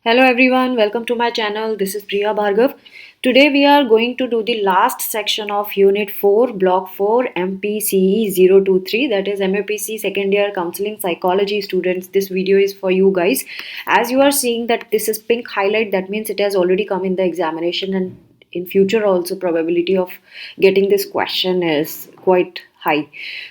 Hello everyone, welcome to my channel. This is Priya Bhargav. Today we are going to do the last section of Unit 4, Block 4, MPCE 023, that is MAPC second year counseling psychology students. This video is for you guys. As you are seeing that this is pink highlight, that means it has already come in the examination, and in future also probability of getting this question is quite high.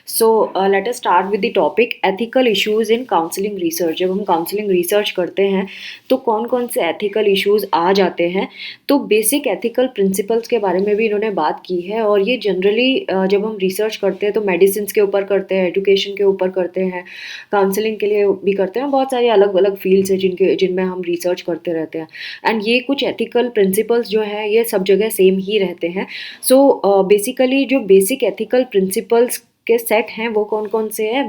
So let us start with the topic ethical issues in counseling research. जब हम counselling research करते हैं तो कौन कौन से ethical issues आ जाते हैं, तो बेसिक एथिकल प्रिंसिपल्स के बारे में भी इन्होंने बात की है। और ये जनरली जब हम रिसर्च करते हैं तो मेडिसिन के ऊपर करते हैं, एजुकेशन के ऊपर करते हैं, काउंसलिंग के लिए भी करते हैं। बहुत सारी अलग अलग फील्ड्स है जिनमें हम रिसर्च करते रहते हैं। एंड ये कुछ एथिकल प्रिंसिपल्स जो हैं ये सब जगह सेम ही रहते हैं। सो बेसिकली जो बेसिक एथिकल प्रिंसिपल्स के सेट हैं वो कौन कौन से हैं।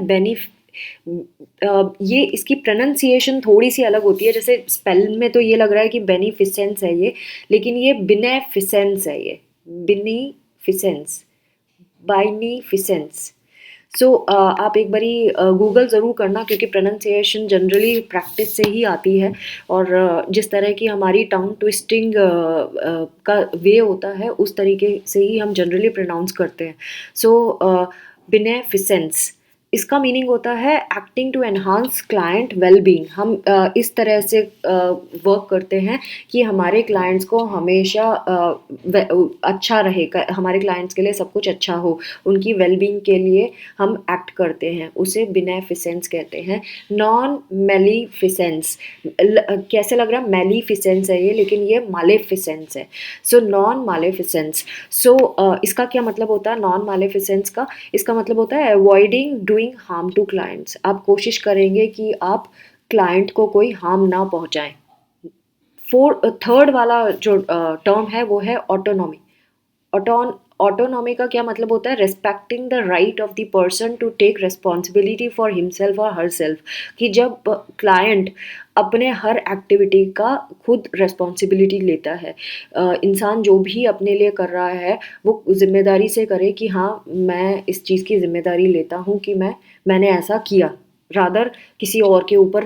ये इसकी प्रोनाउंसिएशन थोड़ी सी अलग होती है। जैसे स्पेल में तो ये लग रहा है कि बेनिफिसेंस है ये, लेकिन ये बिनेफिसेंस है। ये बिनीफिसेंस, बाइनीफिसेंस। सो आप एक बारी गूगल ज़रूर करना, क्योंकि प्रोनाउंसिएशन जनरली प्रैक्टिस से ही आती है। और जिस तरह की हमारी टंग ट्विस्टिंग का वे होता है उस तरीके से ही हम जनरली प्रोनाउंस करते हैं। सो बिनेफिसेंस, इसका मीनिंग होता है acting to enhance client wellbeing. हम इस तरह से वर्क करते हैं कि हमारे क्लाइंट्स को हमेशा अच्छा रहे, हमारे क्लाइंट्स के लिए सब कुछ अच्छा हो, उनकी वेलबींग के लिए हम एक्ट करते हैं, उसे बिनेफिसेंस कहते हैं। नॉन मेलीफिसेंस, कैसे लग रहा है मेलीफिसेंस है ये, लेकिन ये मालेफिसेंस है। So non मालेफिसेंस। सो इसका क्या मतलब होता है नॉन मालेफिसेंस का? इसका मतलब होता है avoiding doing harm to clients. आप कोशिश करेंगे कि आप क्लाइंट को कोई हार्म ना पहुंचाएं। थर्ड वाला जो टर्म है वो है ऑटोनॉमी। ऑटोनॉमी का क्या मतलब होता है? Respecting the right of the person to take responsibility for himself और हर सेल्फ। कि जब क्लाइंट अपने हर एक्टिविटी का खुद रिस्पॉन्सिबिलिटी लेता है, इंसान जो भी अपने लिए कर रहा है वो जिम्मेदारी से करे कि हाँ मैं इस चीज़ की जिम्मेदारी लेता हूँ कि मैंने ऐसा किया, रादर किसी और के ऊपर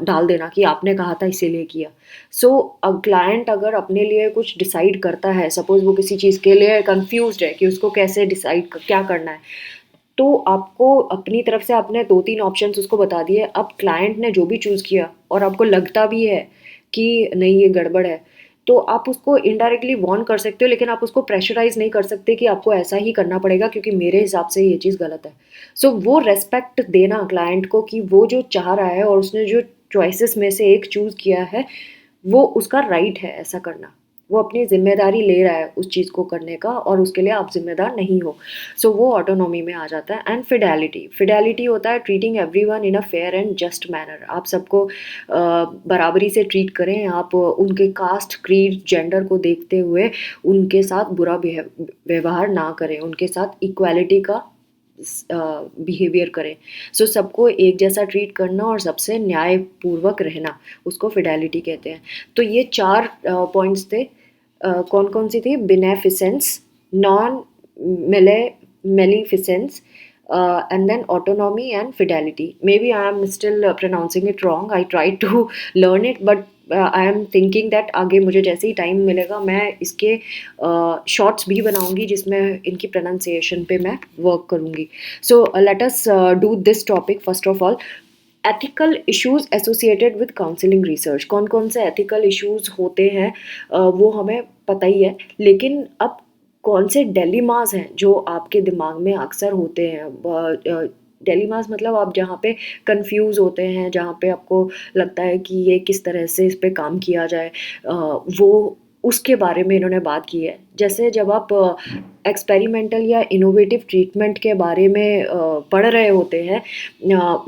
डाल देना कि आपने कहा था इसीलिए किया। सो क्लाइंट अगर अपने लिए कुछ डिसाइड करता है, सपोज वो किसी चीज़ के लिए कंफ्यूज्ड है कि उसको कैसे डिसाइड क्या करना है, तो आपको अपनी तरफ से आपने 2-3 ऑप्शंस उसको बता दिए। अब क्लाइंट ने जो भी चूज़ किया और आपको लगता भी है कि नहीं ये गड़बड़ है, तो आप उसको इनडायरेक्टली वार्न कर सकते हो, लेकिन आप उसको प्रेशराइज़ नहीं कर सकते कि आपको ऐसा ही करना पड़ेगा क्योंकि मेरे हिसाब से ये चीज़ गलत है। सो वो रेस्पेक्ट देना क्लाइंट को कि वो जो चाह रहा है और उसने जो चॉइसेस में से एक चूज़ किया है वो उसका राइट है ऐसा करना। वो अपनी ज़िम्मेदारी ले रहा है उस चीज़ को करने का और उसके लिए आप ज़िम्मेदार नहीं हो। सो वो ऑटोनॉमी में आ जाता है। एंड फिडेलिटी होता है treating everyone in a fair and just manner. आप सबको बराबरी से ट्रीट करें, आप उनके कास्ट, क्रीड, जेंडर को देखते हुए उनके साथ बुरा व्यवहार ना करें, उनके साथ इक्वालिटी का बिहेवियर करें। सो सबको एक जैसा ट्रीट करना और सबसे न्यायपूर्वक रहना, उसको फिडेलिटी कहते हैं। तो ये 4 पॉइंट्स थे। कौन कौन सी थी? बिनेफिसेंस, नॉन मेले मेलिफिसेंस, and then autonomy and fidelity. Maybe I am still pronouncing it wrong. I try to learn it, but I am thinking that आगे मुझे जैसे ही टाइम मिलेगा मैं इसके शॉर्ट्स भी बनाऊंगी जिसमें इनकी प्रोनाउंसिएशन पे मैं वर्क करूंगी। So let us do this topic. First of all, ethical issues associated with counselling research. कौन कौन से एथिकल इश्यूज होते हैं वो हमें पता ही है, लेकिन अब कौन से डेलीमास हैं जो आपके दिमाग में अक्सर होते हैं। डेलीमास मतलब आप जहाँ पे कंफ्यूज होते हैं, जहाँ पे आपको लगता है कि ये किस तरह से इस पे काम किया जाए, वो उसके बारे में इन्होंने बात की है। जैसे जब आप एक्सपेरिमेंटल या इनोवेटिव ट्रीटमेंट के बारे में पढ़ रहे होते हैं,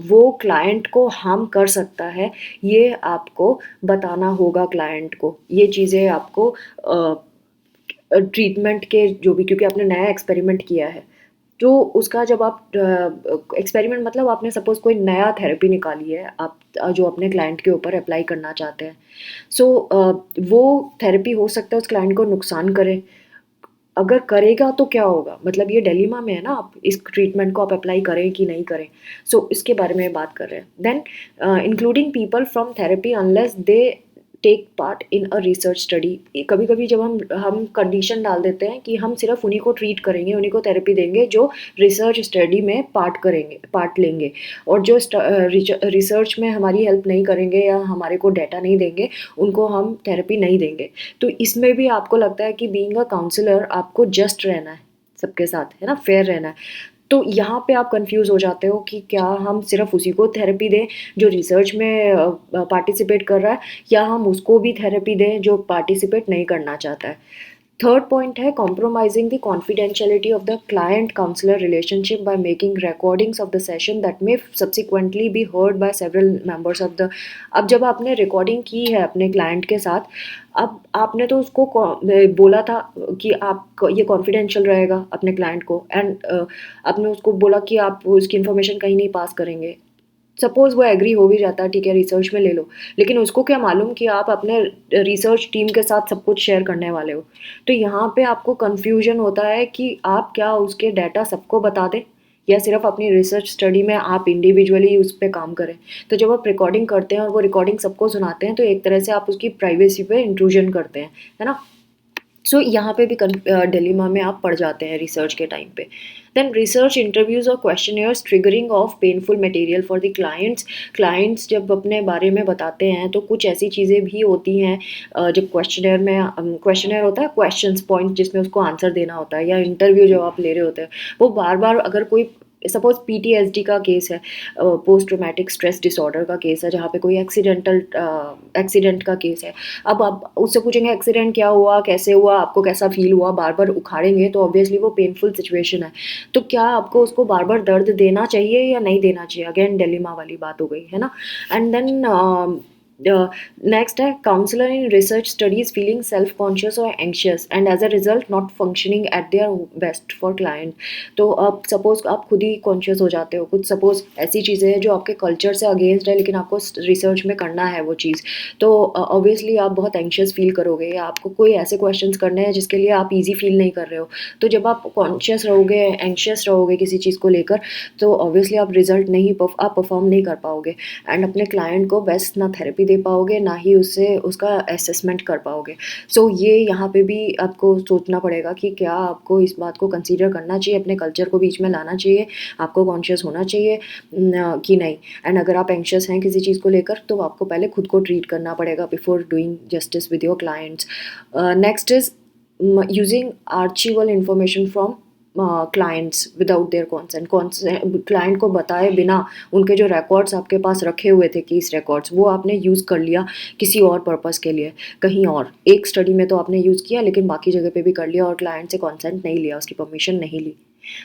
वो क्लाइंट को हार्म कर सकता है, ये आपको बताना होगा क्लाइंट को। ये चीज़ें आपको ट्रीटमेंट के जो भी, क्योंकि आपने नया एक्सपेरिमेंट किया है तो उसका जब आप एक्सपेरिमेंट मतलब आपने सपोज कोई नया थेरेपी निकाली है आप जो अपने क्लाइंट के ऊपर अप्लाई करना चाहते हैं। सो वो थेरेपी हो सकता है उस क्लाइंट को नुकसान करे। अगर करेगा तो क्या होगा? मतलब ये डिलेमा में है ना, आप इस ट्रीटमेंट को आप अप्लाई करें कि नहीं करें। सो इसके बारे में बात कर रहे हैं। Then including people from therapy unless they take part in a research study. कभी कभी जब हम कंडीशन डाल देते हैं कि हम सिर्फ उन्हीं को ट्रीट करेंगे, उन्हीं को थेरेपी देंगे जो रिसर्च स्टडी में पार्ट लेंगे, और जो रिसर्च में हमारी हेल्प नहीं करेंगे या हमारे को डाटा नहीं देंगे, उनको हम थेरेपी नहीं देंगे। तो इसमें भी आपको लगता है कि बीइंग अ काउंसलर आपको जस्ट रहना है, सबके साथ है ना, फेयर रहना है। तो यहाँ पे आप कंफ्यूज हो जाते हो कि क्या हम सिर्फ उसी को थेरेपी दें जो रिसर्च में पार्टिसिपेट कर रहा है, या हम उसको भी थेरेपी दें जो पार्टिसिपेट नहीं करना चाहता है। थर्ड पॉइंट है compromising the confidentiality of the client counsellor relationship by making recordings of the session that may subsequently be heard by several members of the. अब जब आपने रिकॉर्डिंग की है अपने क्लाइंट के साथ, अब आपने तो उसको बोला था कि आप ये कॉन्फिडेंशियल रहेगा अपने क्लाइंट को, एंड आपने उसको बोला कि आप उसकी इन्फॉर्मेशन कहीं नहीं पास करेंगे। सपोज वो एग्री हो भी जाता है, ठीक है रिसर्च में ले लो, लेकिन उसको क्या मालूम कि आप अपने रिसर्च टीम के साथ सब कुछ शेयर करने वाले हो। तो यहाँ पे आपको कंफ्यूजन होता है कि आप क्या उसके डाटा सबको बता दें, या सिर्फ अपनी रिसर्च स्टडी में आप इंडिविजुअली उस पर काम करें। तो जब आप रिकॉर्डिंग करते हैं और वो रिकॉर्डिंग सबको सुनाते हैं, तो एक तरह से आप उसकी प्राइवेसी पे इंट्रूजन करते हैं, है ना। सो यहाँ पे भी डिलेमा में आप पड़ जाते हैं रिसर्च के टाइम पे। देन रिसर्च इंटरव्यूज और questionnaires triggering of painful material for the clients. Clients जब अपने बारे में बताते हैं तो कुछ ऐसी चीज़ें भी होती हैं, जब क्वेश्चनियर होता है, क्वेश्चंस पॉइंट जिसमें उसको आंसर देना होता है, या इंटरव्यू जब आप ले रहे होते हैं, वो बार बार अगर कोई सपोज पीटीएसडी का केस है, पोस्ट ट्रोमेटिक स्ट्रेस डिसऑर्डर का केस है, जहाँ पे कोई एक्सीडेंट का केस है। अब आप उससे पूछेंगे एक्सीडेंट क्या हुआ, कैसे हुआ, आपको कैसा फील हुआ, बार बार उखाड़ेंगे तो ऑब्वियसली वो पेनफुल सिचुएशन है। तो क्या आपको उसको बार बार दर्द देना चाहिए या नहीं देना चाहिए, अगेन डिलेमा वाली बात हो गई, है ना। एंड देन नेक्स्ट है counsellor in research studies feeling self conscious और anxious and as a result not functioning at their best for client. तो अब सपोज आप खुद ही कॉन्शियस हो जाते हो, कुछ सपोज ऐसी चीज़ें हैं जो आपके कल्चर से अगेंस्ट है, लेकिन आपको रिसर्च में करना है वो चीज़, तो ऑब्वियसली आप बहुत एंशियस फील करोगे, या आपको कोई ऐसे क्वेश्चंस करने हैं जिसके लिए आप ईजी फील नहीं कर रहे हो। तो जब आप कॉन्शियस रहोगे, एंशियस रहोगे किसी चीज़ को लेकर, तो ऑब्वियसली आप रिजल्ट नहीं आप परफॉर्म नहीं कर पाओगे, एंड अपने क्लाइंट को बेस्ट ना थेरेपी दे पाओगे, ना ही उससे उसका असेसमेंट कर पाओगे। सो ये यहाँ पे भी आपको सोचना पड़ेगा कि क्या आपको इस बात को कंसीडर करना चाहिए, अपने कल्चर को बीच में लाना चाहिए, आपको कॉन्शियस होना चाहिए कि नहीं। एंड अगर आप एंशियस हैं किसी चीज़ को लेकर, तो आपको पहले खुद को ट्रीट करना पड़ेगा before doing justice with your clients. Next is using archival information from clients without their consent. Client को बताए बिना उनके जो रिकॉर्ड्स आपके पास रखे हुए थे, केस रिकॉर्ड्स, वो आपने यूज़ कर लिया किसी और पर्पस के लिए, कहीं और एक स्टडी में तो आपने यूज़ किया, लेकिन बाकी जगह पे भी कर लिया और क्लाइंट से कॉन्सेंट नहीं लिया, उसकी परमिशन नहीं ली।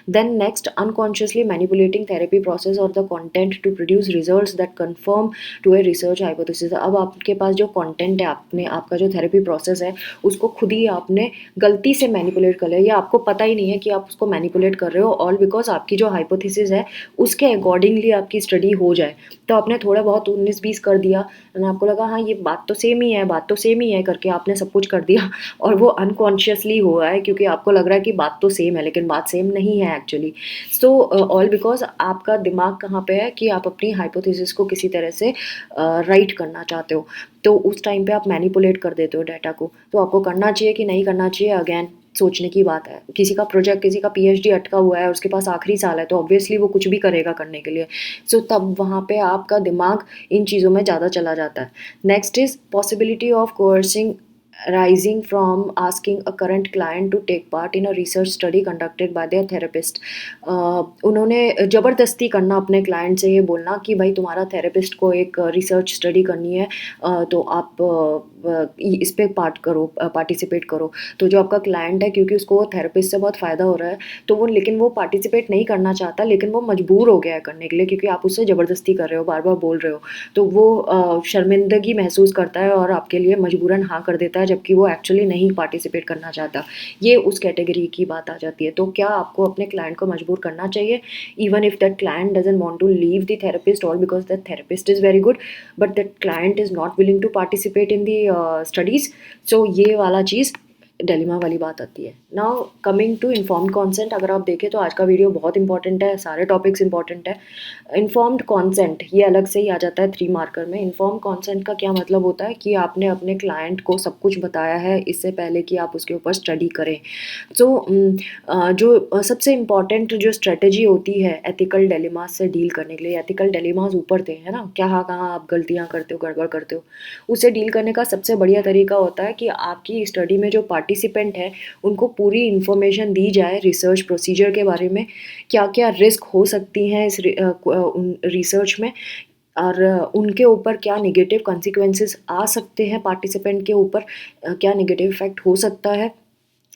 Then next, unconsciously manipulating therapy process or the content to produce results that conform to a research hypothesis। अब आपके पास जो content है, आपका जो थेरेपी प्रोसेस है, उसको खुद ही आपने गलती से मैनिपुलेट कर लिया, या आपको पता ही नहीं है कि आप उसको मैनिपुलेट कर रहे हो, ऑल बिकॉज आपकी जो हाइपोथेसिस है उसके अकॉर्डिंगली आपकी स्टडी हो जाए। तो आपने थोड़ा बहुत 19-20 कर दिया, और आपको लगा हाँ ये बात तो सेम ही है, बात तो सेम ही है करके आपने सब कुछ कर दिया, और वो अनकॉन्शियसली हुआ है क्योंकि आपको लग रहा है कि बात तो सेम है, लेकिन बात सेम नहीं है एक्चुअली। सो ऑल बिकॉज आपका दिमाग कहाँ पे है कि आप अपनी हाइपोथेसिस को किसी तरह से राइट करना चाहते हो, तो उस टाइम पे आप मैनिपुलेट कर देते हो डाटा को। तो आपको करना चाहिए कि नहीं करना चाहिए, अगेन सोचने की बात है। किसी का प्रोजेक्ट, किसी का पीएचडी अटका हुआ है, उसके पास आखिरी साल है, तो ऑब्वियसली वो कुछ भी करेगा करने के लिए। सो तब वहाँ पे आपका दिमाग इन चीज़ों में ज़्यादा चला जाता है। Next is possibility of कोर्सिंग rising from asking a current client to take part in a research study conducted by their therapist। उन्होंने ज़बरदस्ती करना अपने क्लाइंट से, ये बोलना कि भाई तुम्हारा थेरेपिस्ट को एक रिसर्च स्टडी करनी है, तो आप इस पे पार्टिसिपेट करो। तो जो आपका क्लाइंट है, क्योंकि उसको थेरेपिस्ट से बहुत फ़ायदा हो रहा है, तो वो पार्टिसिपेट नहीं करना चाहता, लेकिन वो मजबूर हो गया है करने के लिए, क्योंकि आप उससे ज़बरदस्ती कर रहे हो, बार बार बोल रहे हो। तो वो शर्मिंदगी महसूस करता है और आपके लिए मजबूरन हाँ कर देता है, जबकि वो एक्चुअली नहीं पार्टिसिपेट करना चाहता। ये उस कैटेगरी की बात आ जाती है। तो क्या आपको अपने क्लाइंट को मजबूर करना चाहिए, even if that client doesn't want to leave the therapist, और because that therapist is very good but that client is not willing to participate in the studies. So ये वाला चीज़ डिलेमा वाली बात आती है। Now coming to informed consent, अगर आप देखें तो आज का वीडियो बहुत इंपॉर्टेंट है, सारे टॉपिक्स इंपॉर्टेंट है। इन्फॉर्म्ड कॉन्सेंट ये अलग से ही आ जाता है 3 मार्कर में। इन्फॉर्म्ड कॉन्सेंट का क्या मतलब होता है कि आपने अपने क्लाइंट को सब कुछ बताया है इससे पहले कि आप उसके ऊपर स्टडी करें। सो जो सबसे इम्पॉर्टेंट जो स्ट्रेटजी होती है एथिकल डिलेमास से डील करने के लिए, एथिकल डिलेमास ऊपर थे है ना, क्या कहाँ आप गलतियाँ करते हो, गड़बड़ करते हो, उससे डील करने का सबसे बढ़िया तरीका होता है कि आपकी स्टडी में जो पार्टिसिपेंट है उनको पूरी इन्फॉर्मेशन दी जाए रिसर्च प्रोसीजर के बारे में, क्या क्या रिस्क हो सकती हैं इस रिसर्च में, और उनके ऊपर क्या नेगेटिव कॉन्सिक्वेंसेस आ सकते हैं, पार्टिसिपेंट के ऊपर क्या नेगेटिव इफेक्ट हो सकता है,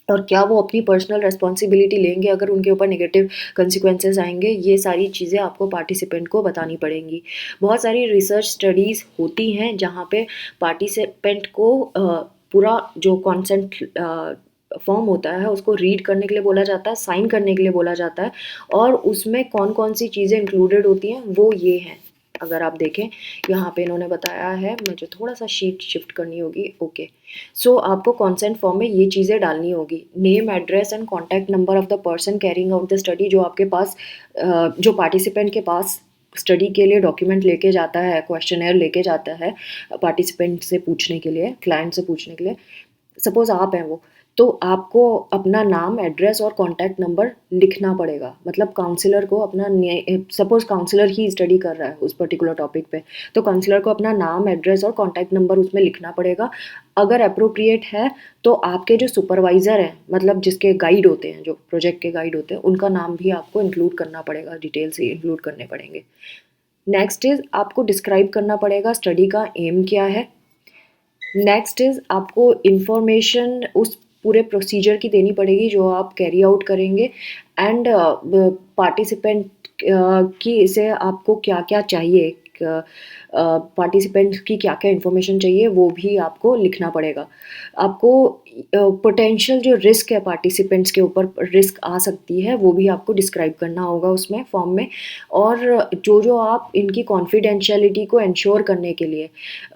और क्या वो अपनी पर्सनल रिस्पॉन्सिबिलिटी लेंगे अगर उनके ऊपर नेगेटिव कंसिक्वेंसेस आएंगे। ये सारी चीज़ें आपको पार्टिसिपेंट को बतानी पड़ेंगी। बहुत सारी रिसर्च स्टडीज़ होती हैं जहाँ पे पार्टिसिपेंट को पूरा जो कॉन्सेंट फॉर्म होता है उसको रीड करने के लिए बोला जाता है, साइन करने के लिए बोला जाता है, और उसमें कौन कौन सी चीज़ें इंक्लूडेड होती हैं वो ये हैं। अगर आप देखें यहाँ पे इन्होंने बताया है, मुझे थोड़ा सा शीट शिफ्ट करनी होगी। ओके, सो आपको कॉन्सेंट फॉर्म में ये चीज़ें डालनी होगी, name, address and contact number of the person carrying out the study. जो आपके पास जो पार्टिसिपेंट के पास स्टडी के लिए डॉक्यूमेंट लेके जाता है, क्वेश्चनेयर लेके जाता है पार्टिसिपेंट से पूछने के लिए, क्लाइंट से पूछने के लिए, सपोज आप हैं वो, तो आपको अपना नाम, एड्रेस और कॉन्टैक्ट नंबर लिखना पड़ेगा। मतलब काउंसलर को अपना, सपोज काउंसलर ही स्टडी कर रहा है उस पर्टिकुलर टॉपिक पे, तो काउंसलर को अपना नाम, एड्रेस और कॉन्टैक्ट नंबर उसमें लिखना पड़ेगा। अगर अप्रोप्रिएट है तो आपके जो सुपरवाइज़र हैं, मतलब जिसके गाइड होते हैं, जो प्रोजेक्ट के गाइड होते हैं, उनका नाम भी आपको इंक्लूड करना पड़ेगा, डिटेल से इंक्लूड करने पड़ेंगे। नेक्स्ट इज़ आपको डिस्क्राइब करना पड़ेगा स्टडी का एम क्या है। नेक्स्ट इज़ आपको इन्फॉर्मेशन उस पूरे प्रोसीजर की देनी पड़ेगी जो आप कैरी आउट करेंगे, एंड पार्टिसिपेंट की से आपको क्या क्या चाहिए, पार्टिसिपेंट की क्या क्या इन्फॉर्मेशन चाहिए वो भी आपको लिखना पड़ेगा। आपको पोटेंशियल जो रिस्क है पार्टिसिपेंट्स के ऊपर रिस्क आ सकती है वो भी आपको डिस्क्राइब करना होगा उसमें फॉर्म में। और जो जो आप इनकी कॉन्फिडेंशियलिटी को इंश्योर करने के लिए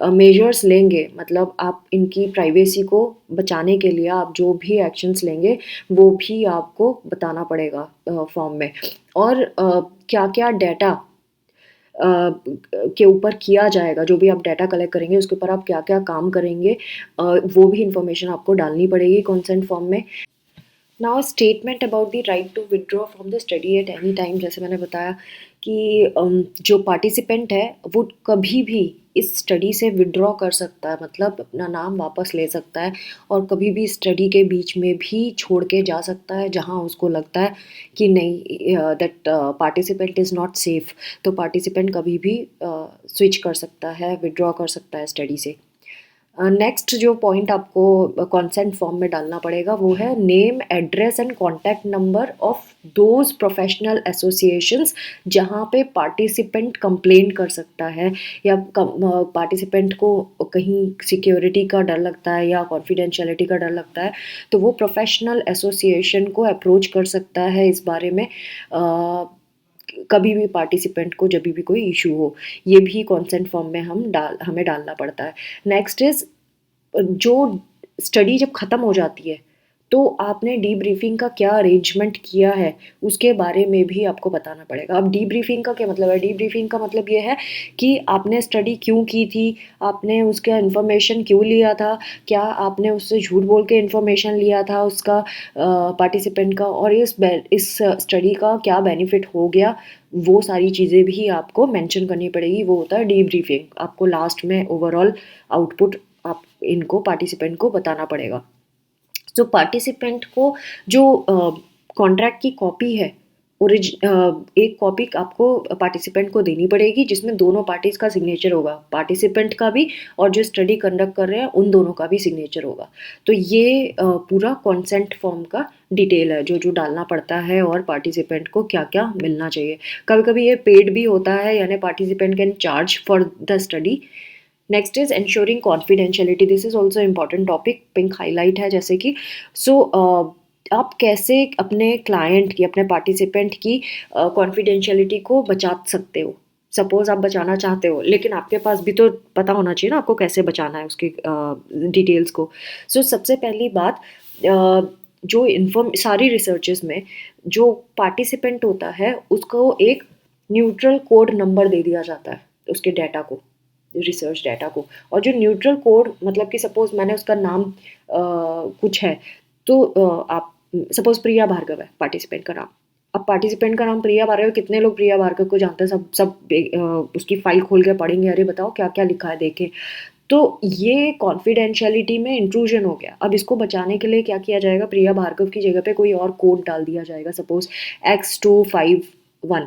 मेजर्स लेंगे, मतलब आप इनकी प्राइवेसी को बचाने के लिए आप जो भी एक्शंस लेंगे वो भी आपको बताना पड़ेगा फॉर्म में। और क्या क्या डाटा के ऊपर किया जाएगा, जो भी आप डाटा कलेक्ट करेंगे उसके ऊपर आप क्या क्या काम करेंगे, वो भी इंफॉर्मेशन आपको डालनी पड़ेगी कंसेंट फॉर्म में। Now statement about the right to withdraw from the study at any time. जैसे मैंने बताया कि जो पार्टिसिपेंट है वो कभी भी इस स्टडी से विदड्रॉ कर सकता है, मतलब अपना नाम वापस ले सकता है, और कभी भी स्टडी के बीच में भी छोड़ के जा सकता है जहां उसको लगता है कि नहीं, that participant is not safe, तो पार्टिसिपेंट कभी भी स्विच कर सकता है, विदड्रॉ कर सकता है स्टडी से। नेक्स्ट जो पॉइंट आपको कॉन्सेंट फॉर्म में डालना पड़ेगा वो है name, address and contact number of those professional associations जहाँ पे पार्टिसिपेंट कंप्लेन कर सकता है, या पार्टिसिपेंट को कहीं सिक्योरिटी का डर लगता है या कॉन्फिडेंशियलिटी का डर लगता है, तो वो प्रोफेशनल एसोसिएशन को अप्रोच कर सकता है इस बारे में कभी भी पार्टिसिपेंट को जब भी कोई इशू हो। ये भी कॉन्सेंट फॉर्म में हमें डालना पड़ता है। नेक्स्ट इज़ जो स्टडी जब ख़त्म हो जाती है तो आपने डीब्रीफिंग का क्या अरेंजमेंट किया है उसके बारे में भी आपको बताना पड़ेगा। अब डीब्रीफिंग का क्या मतलब है? डीब्रीफिंग का मतलब ये है कि आपने स्टडी क्यों की थी, आपने उसका इन्फॉर्मेशन क्यों लिया था, क्या आपने उससे झूठ बोल के इन्फॉर्मेशन लिया था उसका पार्टिसिपेंट का, और इस स्टडी का क्या बेनिफिट हो गया, वो सारी चीज़ें भी आपको मेंशन करनी पड़ेगी। वो होता है डीब्रीफिंग। आपको लास्ट में ओवरऑल आउटपुट आप इनको पार्टिसिपेंट को बताना पड़ेगा। तो पार्टिसिपेंट को जो कॉन्ट्रैक्ट की कॉपी है, एक कॉपी आपको पार्टिसिपेंट को देनी पड़ेगी जिसमें दोनों पार्टीज का सिग्नेचर होगा, पार्टिसिपेंट का भी और जो स्टडी कंडक्ट कर रहे हैं उन दोनों का भी सिग्नेचर होगा। तो ये पूरा कॉन्सेंट फॉर्म का डिटेल है जो जो डालना पड़ता है और पार्टिसिपेंट को क्या क्या मिलना चाहिए। कभी कभी ये पेड भी होता है, यानी participant can charge for the study. Next is ensuring confidentiality, this is also important topic, pink highlight है जैसे कि। सो आप कैसे अपने क्लाइंट की, अपने पार्टिसिपेंट की कॉन्फिडेंशियलिटी को बचा सकते हो। सपोज़ आप बचाना चाहते हो, लेकिन आपके पास भी तो पता होना चाहिए ना आपको कैसे बचाना है उसकी डिटेल्स को। सो सबसे पहली बात, जो सारी रिसर्चेज़ में जो पार्टिसिपेंट होता है, उसको एक न्यूट्रल कोड नंबर दे दिया जाता है, उसके डाटा को, रिसर्च डाटा को। और जो न्यूट्रल कोड मतलब कि सपोज़ मैंने उसका नाम कुछ है, तो आप सपोज़ प्रिया भार्गव है पार्टिसिपेंट का नाम। अब पार्टिसिपेंट का नाम प्रिया भार्गव, कितने लोग प्रिया भार्गव को जानते हैं, सब सब उसकी फ़ाइल खोल के पढ़ेंगे, अरे बताओ क्या-क्या लिखा है देखें। तो ये कॉन्फिडेंशियलिटी में इंट्रूजन हो गया। अब इसको बचाने के लिए क्या किया जाएगा, प्रिया भार्गव की जगह पे कोई और कोड डाल दिया जाएगा, सपोज़ X251।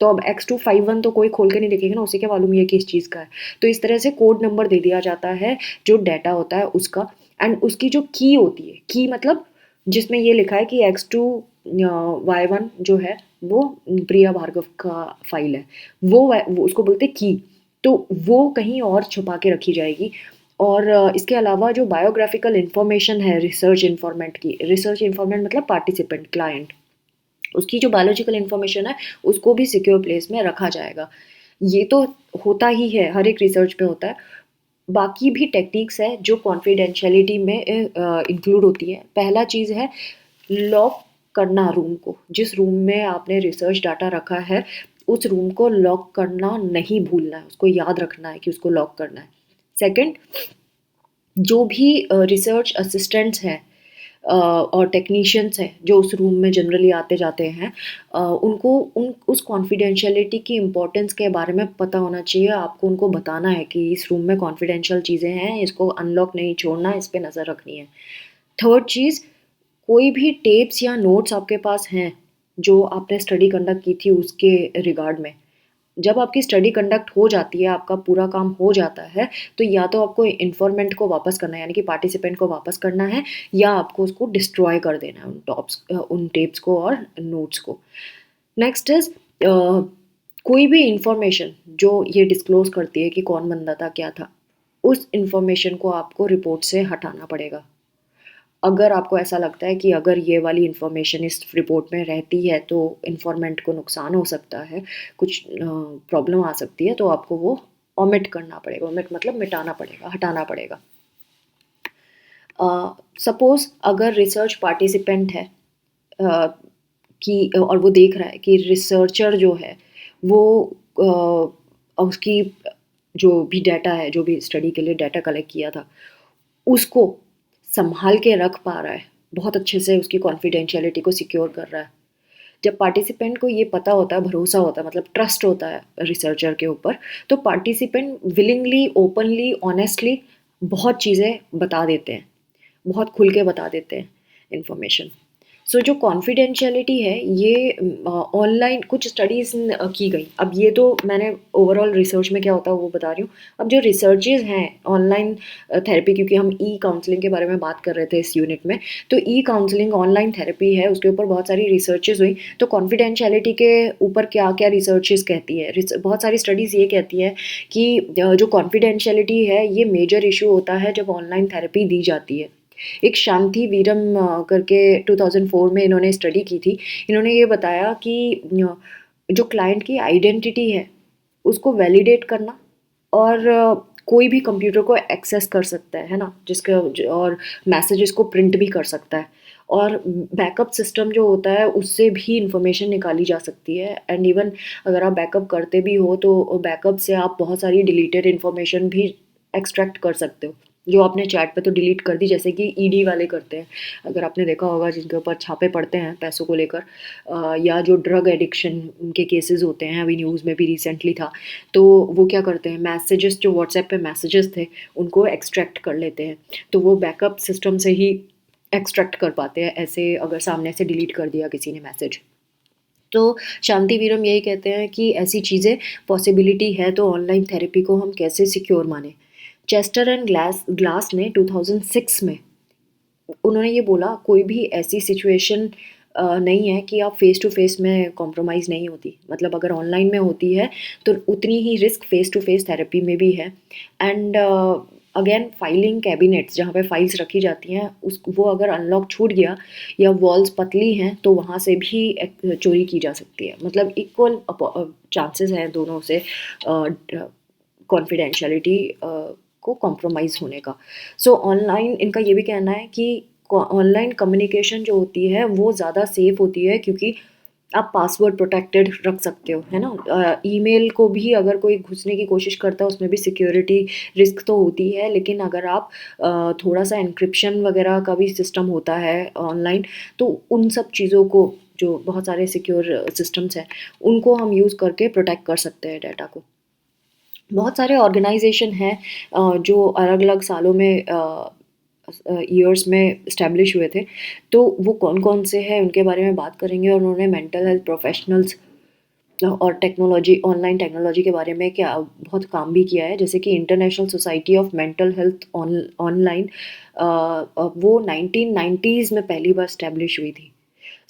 तो अब X251 तो कोई खोल के नहीं देखेगा ना, उसे क्या मालूम ये किस चीज़ का है। तो इस तरह से कोड नंबर दे दिया जाता है जो डाटा होता है उसका। एंड उसकी जो की होती है, की मतलब जिसमें ये लिखा है कि X2Y1 जो है वो प्रिया भार्गव का फाइल है, वो उसको बोलते की। तो वो कहीं और छुपा के रखी जाएगी। और इसके अलावा जो बायोग्राफिकल इंफॉर्मेशन है रिसर्च इन्फॉर्मेंट की, रिसर्च इन्फॉर्मेंट मतलब पार्टिसिपेंट क्लाइंट, उसकी जो बायोलॉजिकल इन्फॉर्मेशन है उसको भी सिक्योर प्लेस में रखा जाएगा। ये तो होता ही है, हर एक रिसर्च पे होता है। बाकी भी टेक्निक्स है जो कॉन्फिडेंशियलिटी में इंक्लूड होती है। पहला चीज़ है लॉक करना रूम को, जिस रूम में आपने रिसर्च डाटा रखा है उस रूम को लॉक करना नहीं भूलना है, उसको याद रखना है कि उसको लॉक करना है। सेकंड, जो भी रिसर्च असिस्टेंट्स हैं और टेक्नीशियंस हैं जो उस रूम में जनरली आते जाते हैं, उनको उस कॉन्फिडेंशियलिटी की इम्पोर्टेंस के बारे में पता होना चाहिए। आपको उनको बताना है कि इस रूम में कॉन्फिडेंशियल चीज़ें हैं, इसको अनलॉक नहीं छोड़ना, इस पे नज़र रखनी है। थर्ड चीज़, कोई भी टेप्स या नोट्स आपके पास हैं जो आपने स्टडी कंडक्ट की थी उसके रिगार्ड में, जब आपकी स्टडी कंडक्ट हो जाती है, आपका पूरा काम हो जाता है, तो या तो आपको इन्फॉर्मेंट को वापस करना है, यानी कि पार्टिसिपेंट को वापस करना है, या आपको उसको डिस्ट्रॉय कर देना है, उन टेप्स को और नोट्स को। नेक्स्ट इज़ कोई भी इंफॉर्मेशन जो ये डिस्क्लोज करती है कि कौन बंदा था, क्या था, उस इंफॉर्मेशन को आपको रिपोर्ट से हटाना पड़ेगा। अगर आपको ऐसा लगता है कि अगर ये वाली इन्फॉर्मेशन इस रिपोर्ट में रहती है तो इन्फॉर्मेंट को नुकसान हो सकता है, कुछ प्रॉब्लम आ सकती है, तो आपको वो ओमिट करना पड़ेगा। ओमिट मतलब मिटाना पड़ेगा, हटाना पड़ेगा। सपोज़ अगर रिसर्च पार्टिसिपेंट है कि और वो देख रहा है कि रिसर्चर जो है वो उसकी जो भी डाटा है, जो भी स्टडी के लिए डाटा कलेक्ट किया था, उसको संभाल के रख पा रहा है, बहुत अच्छे से उसकी कॉन्फिडेंशियलिटी को सिक्योर कर रहा है। जब पार्टिसिपेंट को ये पता होता है, भरोसा होता है, मतलब ट्रस्ट होता है रिसर्चर के ऊपर, तो पार्टिसिपेंट विलिंगली, ओपनली, ऑनेस्टली बहुत चीज़ें बता देते हैं, बहुत खुल के बता देते हैं इन्फॉर्मेशन। सो जो कॉन्फिडेंशियलिटी है ये ऑनलाइन कुछ स्टडीज़ की गई। अब ये तो मैंने ओवरऑल रिसर्च में क्या होता है वो बता रही हूँ। अब जो रिसर्चेज़ हैं ऑनलाइन थेरेपी, क्योंकि हम ई काउंसलिंग के बारे में बात कर रहे थे इस यूनिट में, तो ई काउंसलिंग ऑनलाइन थेरेपी है, उसके ऊपर बहुत सारी रिसर्चेज़ हुई। तो कॉन्फिडेंशियलिटी के ऊपर क्या क्या रिसर्चेज़ कहती है, बहुत सारी स्टडीज़ ये कहती है कि जो कॉन्फिडेंशियलिटी है ये मेजर इशू होता है जब ऑनलाइन थेरेपी दी जाती है। एक शांति वीरम करके 2004 में इन्होंने स्टडी की थी। इन्होंने ये बताया कि जो क्लाइंट की आइडेंटिटी है उसको वैलिडेट करना, और कोई भी कंप्यूटर को एक्सेस कर सकता है ना, जिसका और मैसेजेस को प्रिंट भी कर सकता है, और बैकअप सिस्टम जो होता है उससे भी इंफॉर्मेशन निकाली जा सकती है। एंड इवन अगर आप बैकअप करते भी हो तो बैकअप से आप बहुत सारी डिलीटेड इंफॉर्मेशन भी एक्सट्रैक्ट कर सकते हो, जो आपने चैट पे तो डिलीट कर दी, जैसे कि ईडी वाले करते हैं। अगर आपने देखा होगा जिनके ऊपर छापे पड़ते हैं पैसों को लेकर, या जो ड्रग एडिक्शन के केसेस होते हैं, अभी न्यूज़ में भी रिसेंटली था, तो वो क्या करते हैं, मैसेजेस जो व्हाट्सएप पे मैसेजेस थे उनको एक्सट्रैक्ट कर लेते हैं। तो वो बैकअप सिस्टम से ही एक्सट्रैक्ट कर पाते हैं, ऐसे अगर सामने से डिलीट कर दिया किसी ने मैसेज। तो शांति वीरम यही कहते हैं कि ऐसी चीज़ें पॉसिबिलिटी है तो ऑनलाइन थेरेपी को हम कैसे सिक्योर माने। चेस्टर एंड ग्लास ने 2006 में उन्होंने ये बोला, कोई भी ऐसी सिचुएशन नहीं है कि आप फेस टू फेस में कॉम्प्रोमाइज़ नहीं होती, मतलब अगर ऑनलाइन में होती है तो उतनी ही risk face to face therapy में भी है। एंड अगेन फाइलिंग कैबिनेट्स जहाँ पे फाइल्स रखी जाती हैं उस वो अगर अनलॉक छूट गया या वॉल्स पतली हैं तो वहाँ से भी चोरी की जा सकती है। मतलब इक्वल चांसेस हैं दोनों से कॉन्फिडेंशियलिटी को कॉम्प्रोमाइज़ होने का। सो ऑनलाइन इनका ये भी कहना है कि ऑनलाइन कम्युनिकेशन जो होती है वो ज़्यादा सेफ होती है क्योंकि आप पासवर्ड प्रोटेक्टेड रख सकते हो, है ना। ईमेल को भी अगर कोई घुसने की कोशिश करता है उसमें भी सिक्योरिटी रिस्क तो होती है, लेकिन अगर आप थोड़ा सा एन्क्रिप्शन वगैरह का भी सिस्टम होता है ऑनलाइन, तो उन सब चीज़ों को जो बहुत सारे सिक्योर सिस्टम्स हैं उनको हम यूज़ करके प्रोटेक्ट कर सकते हैं डाटा को। बहुत सारे ऑर्गेनाइजेशन हैं जो अलग अलग सालों में ईयर्स में इस्टेब्लिश हुए थे, तो वो कौन कौन से हैं उनके बारे में बात करेंगे और उन्होंने मेंटल हेल्थ प्रोफेशनल्स और टेक्नोलॉजी ऑनलाइन टेक्नोलॉजी के बारे में क्या बहुत काम भी किया है। जैसे कि international society of mental health online वो 1990s में पहली बार इस्टेब्लिश हुई थी,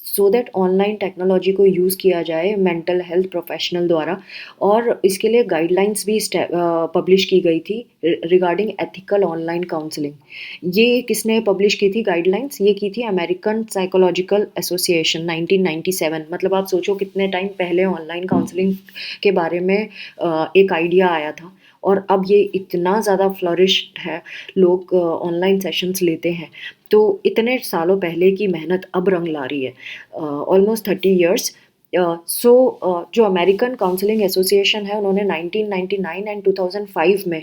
सो दैट ऑनलाइन टेक्नोलॉजी को यूज़ किया जाए मेंटल हेल्थ प्रोफेशनल द्वारा। और इसके लिए गाइडलाइंस भी पब्लिश की गई थी रिगार्डिंग एथिकल ऑनलाइन काउंसलिंग। ये किसने पब्लिश की थी गाइडलाइंस? ये की थी अमेरिकन साइकोलॉजिकल एसोसिएशन 1997। मतलब आप सोचो कितने टाइम पहले ऑनलाइन काउंसलिंग के बारे में एक आइडिया आया था और अब ये इतना ज़्यादा फ्लरिश्ड है, लोग ऑनलाइन सेशंस लेते हैं। तो इतने सालों पहले की मेहनत अब रंग ला रही है, ऑलमोस्ट 30 ईयर्स। सो जो अमेरिकन काउंसलिंग एसोसिएशन है उन्होंने 1999 एंड 2005 में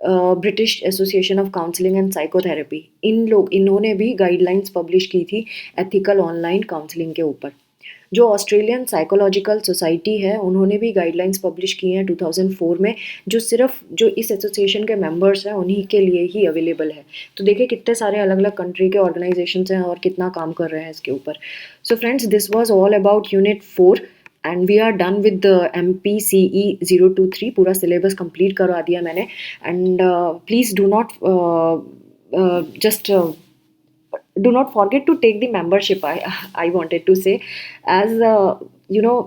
British association of counselling and psychotherapy इन्होंने भी गाइडलाइंस पब्लिश की थी एथिकल ऑनलाइन काउंसलिंग के ऊपर। जो ऑस्ट्रेलियन साइकोलॉजिकल सोसाइटी है उन्होंने भी गाइडलाइंस पब्लिश की हैं 2004 में, जो सिर्फ जो इस एसोसिएशन के मेंबर्स हैं उन्हीं के लिए ही अवेलेबल है। तो देखिए कितने सारे अलग अलग कंट्री के ऑर्गेनाइजेशंस हैं और कितना काम कर रहे हैं इसके ऊपर। So friends, this was all about unit 4 and we are done with the MPCE 023। पूरा सिलेबस कंप्लीट करवा दिया मैंने। And please do not just do not forget to take the membership. I wanted to say, as you know,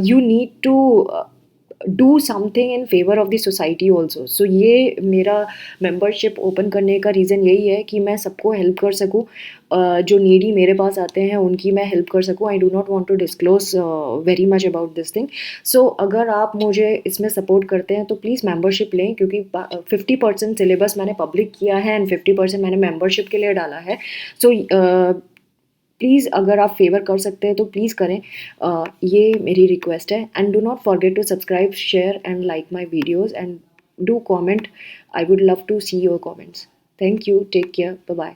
you need to do something in favor of the society also. So ये मेरा membership open करने का reason यही है कि मैं सबको help कर सकूँ, जो needy मेरे पास आते हैं उनकी मैं help कर सकूँ। I do not want to disclose very much about this thing. So अगर आप मुझे इसमें support करते हैं तो please membership लें, क्योंकि 50% syllabus मैंने public किया है and 50% मैंने membership के लिए डाला है। So प्लीज़ अगर आप फेवर कर सकते हैं तो प्लीज़ करें, ये मेरी रिक्वेस्ट है। And do not forget to subscribe, share and like my videos and do comment. I would love to see your comments. Thank you, take care, bye bye.